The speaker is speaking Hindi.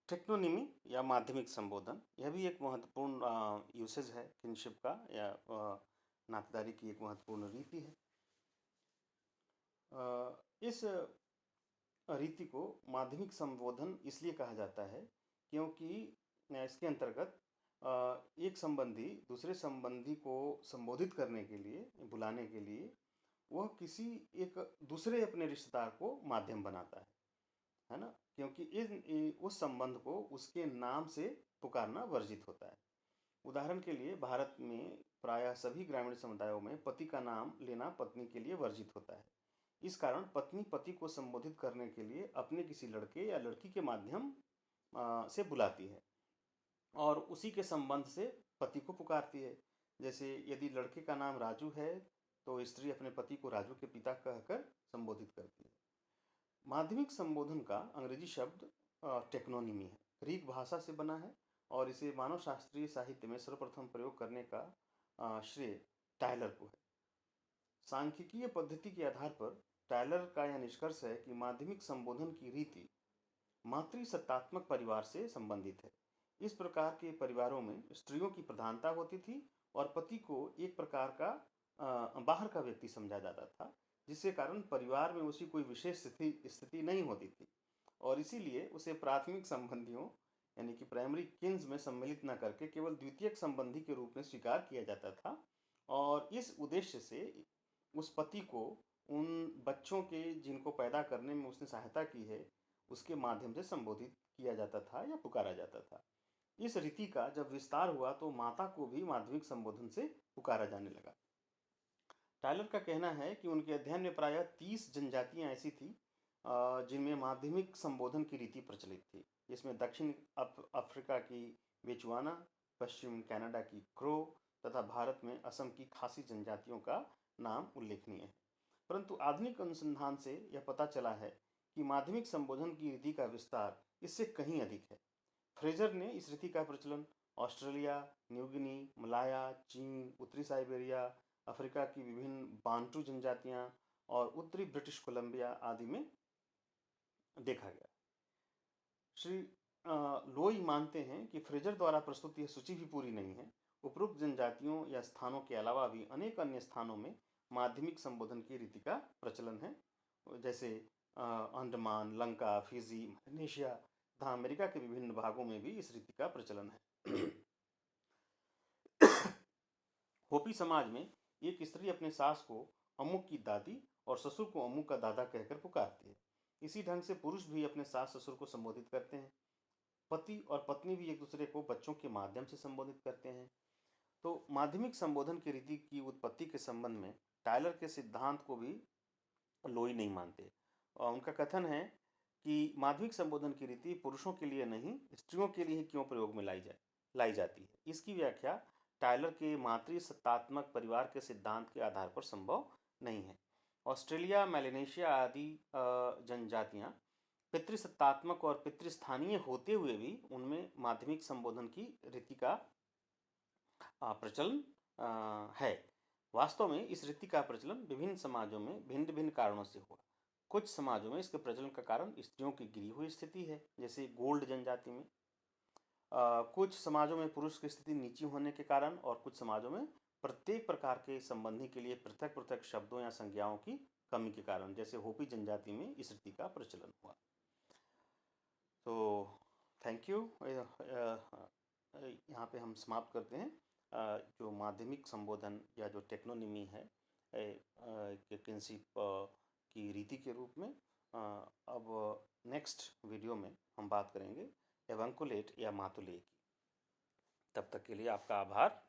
टेक्नोनिमी या माध्यमिक संबोधन यह भी एक महत्वपूर्ण यूसेज है किनशिप का या नातेदारी की एक महत्वपूर्ण रीति है। इस रीति को माध्यमिक संबोधन इसलिए कहा जाता है क्योंकि इसके अंतर्गत एक संबंधी दूसरे संबंधी को संबोधित करने के लिए बुलाने के लिए वह किसी एक दूसरे अपने रिश्तेदार को माध्यम बनाता है ना, क्योंकि उस संबंध को उसके नाम से पुकारना वर्जित होता है। उदाहरण के लिए भारत में प्रायः सभी ग्रामीण समुदायों में पति का नाम लेना पत्नी के लिए वर्जित होता है। इस कारण पत्नी पति को संबोधित करने के लिए अपने किसी लड़के या लड़की के माध्यम से बुलाती है और उसी के संबंध से पति को पुकारती है। जैसे यदि लड़के का नाम राजू है तो स्त्री अपने पति को राजू के पिता कहकर संबोधित करती है। माध्यमिक संबोधन का अंग्रेजी शब्द टेक्नोनिमी है, ग्रीक भाषा से बना है और इसे मानव शास्त्रीय साहित्य में सर्वप्रथम प्रयोग करने का श्रेय टायलर को है। सांख्यिकीय पद्धति के आधार पर टायलर का यह निष्कर्ष है कि माध्यमिक संबोधन की रीति मातृसत्तात्मक परिवार से संबंधित है। इस प्रकार के परिवारों में स्त्रियों की प्रधानता होती थी और पति को एक प्रकार का बाहर का व्यक्ति समझा जाता था, जिसके कारण परिवार में उसकी कोई विशेष स्थिति नहीं होती थी और इसीलिए उसे प्राथमिक संबंधियों यानी कि प्राइमरी किन्स में सम्मिलित न करके केवल द्वितीयक संबंधी के रूप में स्वीकार किया जाता था और इस उद्देश्य से उस पति को उन बच्चों के जिनको पैदा करने में उसने सहायता की है उसके माध्यम से संबोधित किया जाता था या पुकारा जाता था। इस रीति का जब विस्तार हुआ तो माता को भी माध्यमिक संबोधन से पुकारा जाने लगा। टायलर का कहना है कि उनके अध्ययन में प्रायः 30 जनजातियां ऐसी थी जिनमें माध्यमिक संबोधन की रीति प्रचलित थी। इसमें दक्षिण अफ्रीका की बेचुआना, पश्चिम कनाडा की क्रो तथा भारत में असम की खासी जनजातियों का नाम उल्लेखनीय है। परंतु आधुनिक अनुसंधान से यह पता चला है कि माध्यमिक संबोधन की रीति का विस्तार इससे कहीं अधिक है। फ्रेजर ने इस रीति का प्रचलन ऑस्ट्रेलिया, न्यूगिनी, मलाया, चीन, उत्तरी साइबेरिया, अफ्रीका की विभिन्न बांटू जनजातियां और उत्तरी ब्रिटिश कोलंबिया आदि में देखा गया। श्री लोई मानते हैं कि फ्रेजर द्वारा प्रस्तुत यह सूची भी पूरी नहीं है। उपरोक्त जनजातियों या स्थानों के अलावा भी अनेक अन्य स्थानों में माध्यमिक संबोधन की रीति का प्रचलन है, जैसे अंडमान, लंका, फिजी, मलेशिया तथा अमेरिका के विभिन्न भागों में भी इस रीति का प्रचलन है। होपी समाज में एक स्त्री अपने सास को अमुक की दादी और ससुर को अमुक का दादा कहकर पुकारती है। इसी ढंग से पुरुष भी अपने सास ससुर को संबोधित करते हैं। पति और पत्नी भी एक दूसरे को बच्चों के माध्यम से संबोधित करते हैं। तो माध्यमिक संबोधन की रीति की उत्पत्ति के संबंध में टायलर के सिद्धांत को भी लोई नहीं मानते और उनका कथन है कि माध्यमिक संबोधन की रीति पुरुषों के लिए नहीं स्त्रियों के लिए क्यों प्रयोग में लाई जाती है। इसकी व्याख्या टायलर के मातृसत्तात्मक परिवार के सिद्धांत के आधार पर संभव नहीं है। ऑस्ट्रेलिया, मेलानेशिया आदि जनजातियां पितृसत्तात्मक और पितृस्थानीय होते हुए भी उनमें माध्यमिक संबोधन की रीति का प्रचलन है। वास्तव में इस रीति का प्रचलन विभिन्न समाजों में भिन्न भिन्न कारणों से हुआ। कुछ समाजों में इसके प्रचलन का कारण स्त्रियों की गिरी हुई स्थिति है, जैसे गोल्ड जनजाति में। कुछ समाजों में पुरुष की स्थिति नीची होने के कारण और कुछ समाजों में प्रत्येक प्रकार के संबंधी के लिए पृथक पृथक शब्दों या संज्ञाओं की कमी के कारण, जैसे होपी जनजाति में इस रीति का प्रचलन हुआ। तो थैंक यू। यहाँ पे हम समाप्त करते हैं जो माध्यमिक संबोधन या जो टेक्नोनिमी है किनशिप की रीति के रूप में। अब नेक्स्ट वीडियो में हम बात करेंगे एवंकुलेट या मातुले की। तब तक के लिए आपका आभार।